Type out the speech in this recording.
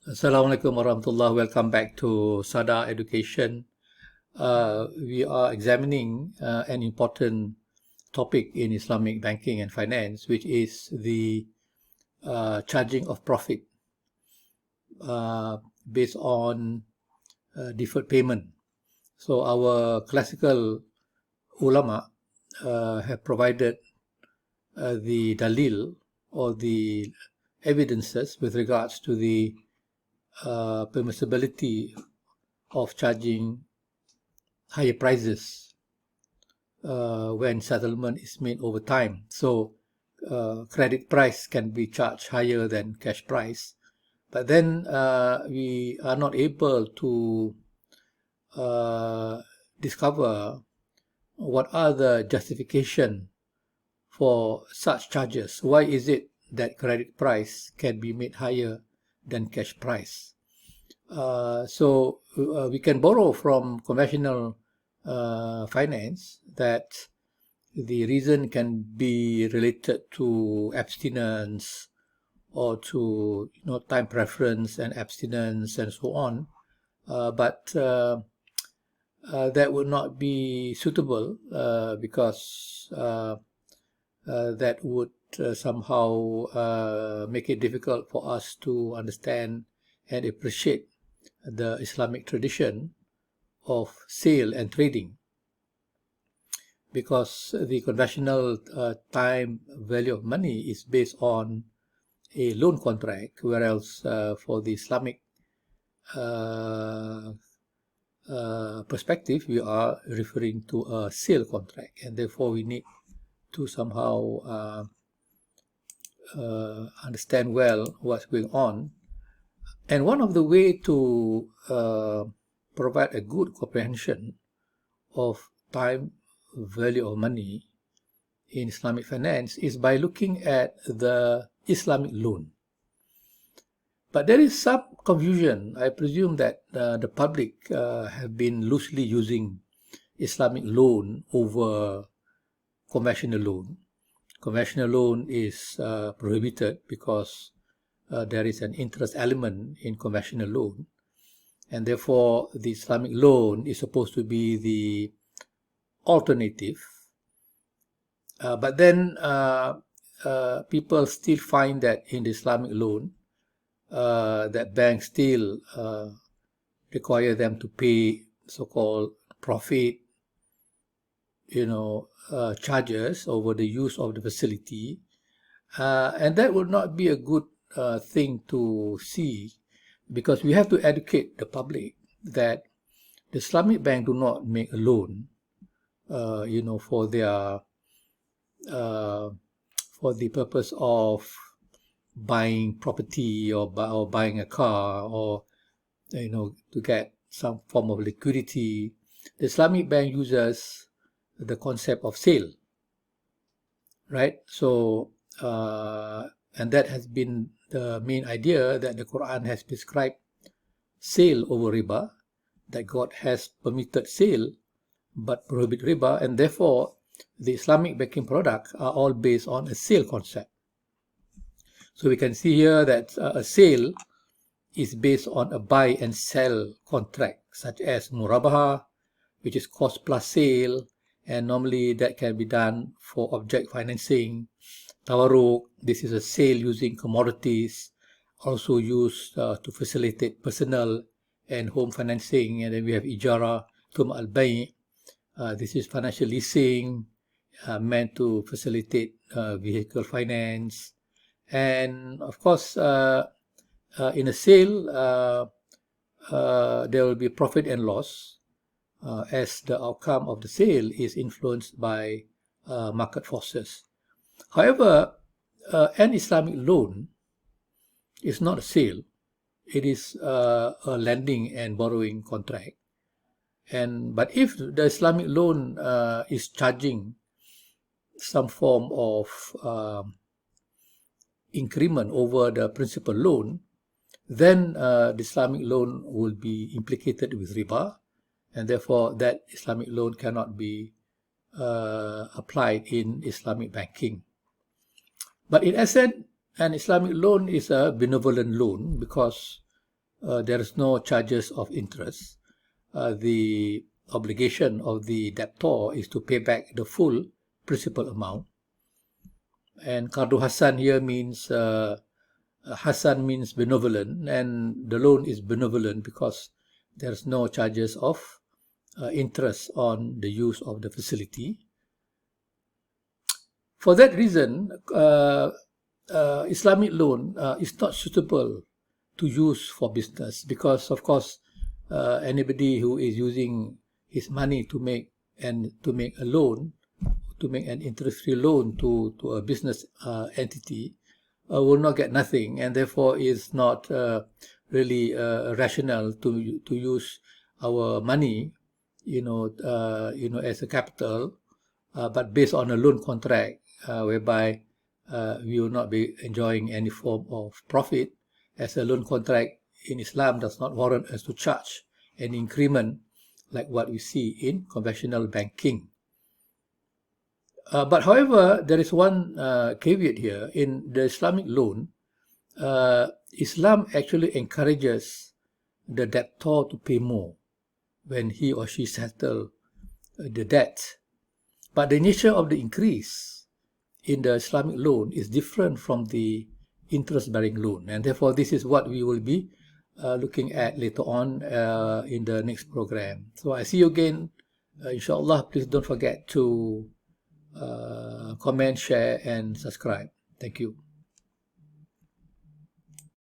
Assalamualaikum warahmatullahi. Welcome back to Sada Education. We are examining an important topic in Islamic banking and finance, which is the charging of profit based on deferred payment. So our classical ulama have provided the dalil or the evidences with regards to the permissibility of charging higher prices when settlement is made over time. So credit price can be charged higher than cash price. But then we are not able to discover what are the justification for such charges. Why is it that credit price can be made higher than cash price? So we can borrow from conventional finance that the reason can be related to abstinence or to time preference and abstinence and so on, but that would not be suitable because that would somehow make it difficult for us to understand and appreciate the Islamic tradition of sale and trading, because the conventional time value of money is based on a loan contract, whereas for the Islamic perspective, we are referring to a sale contract, and therefore we need to somehow understand well what's going on. And one of the way to provide a good comprehension of time value of money in Islamic finance is by looking at the Islamic loan. But there is some confusion. I presume that the public have been loosely using Islamic loan over conventional loan. Conventional loan is prohibited because there is an interest element in conventional loan, and therefore the Islamic loan is supposed to be the alternative. But then people still find that in the Islamic loan that banks still require them to pay so-called profit, charges over the use of the facility, and that would not be a good thing to see, because we have to educate the public that the Islamic bank do not make a loan, for their for the purpose of buying property or buying a car, or to get some form of liquidity. The Islamic bank uses the concept of sale, right? So and that has been the main idea, that the Quran has prescribed sale over riba, that God has permitted sale but prohibit riba, and therefore the Islamic banking products are all based on a sale concept. So we can see here that a sale is based on a buy and sell contract, such as murabaha, which is cost plus sale, and normally that can be done for object financing. Tawarruk, this is a sale using commodities, also used to facilitate personal and home financing. And then we have ijara, tum al-bay'. This is financial leasing, meant to facilitate vehicle finance. And of course, in a sale, there will be profit and loss, as the outcome of the sale is influenced by market forces. However, an Islamic loan is not a sale. It is a lending and borrowing contract. But if the Islamic loan is charging some form of increment over the principal loan, then the Islamic loan will be implicated with riba, and therefore that Islamic loan cannot be applied in Islamic banking. But in essence, an Islamic loan is a benevolent loan, because there is no charges of interest. The obligation of the debtor is to pay back the full principal amount. And Qardu Hasan here means, Hasan means benevolent, and the loan is benevolent because there's no charges of interest on the use of the facility. For that reason, Islamic loan is not suitable to use for business because, of course, anybody who is using his money to make a loan, to make an interest-free loan to a business entity, will not get nothing, and therefore is not really rational to use our money, as a capital, but based on a loan contract, whereby we will not be enjoying any form of profit, as a loan contract in Islam does not warrant us to charge an increment like what we see in conventional banking. But however, there is one caveat here. In the Islamic loan, Islam actually encourages the debtor to pay more when he or she settles the debt. But the nature of the increase in the Islamic loan is different from the interest-bearing loan. And therefore, this is what we will be looking at later on in the next program. So I see you again, inshallah. Please don't forget to comment, share, and subscribe. Thank you.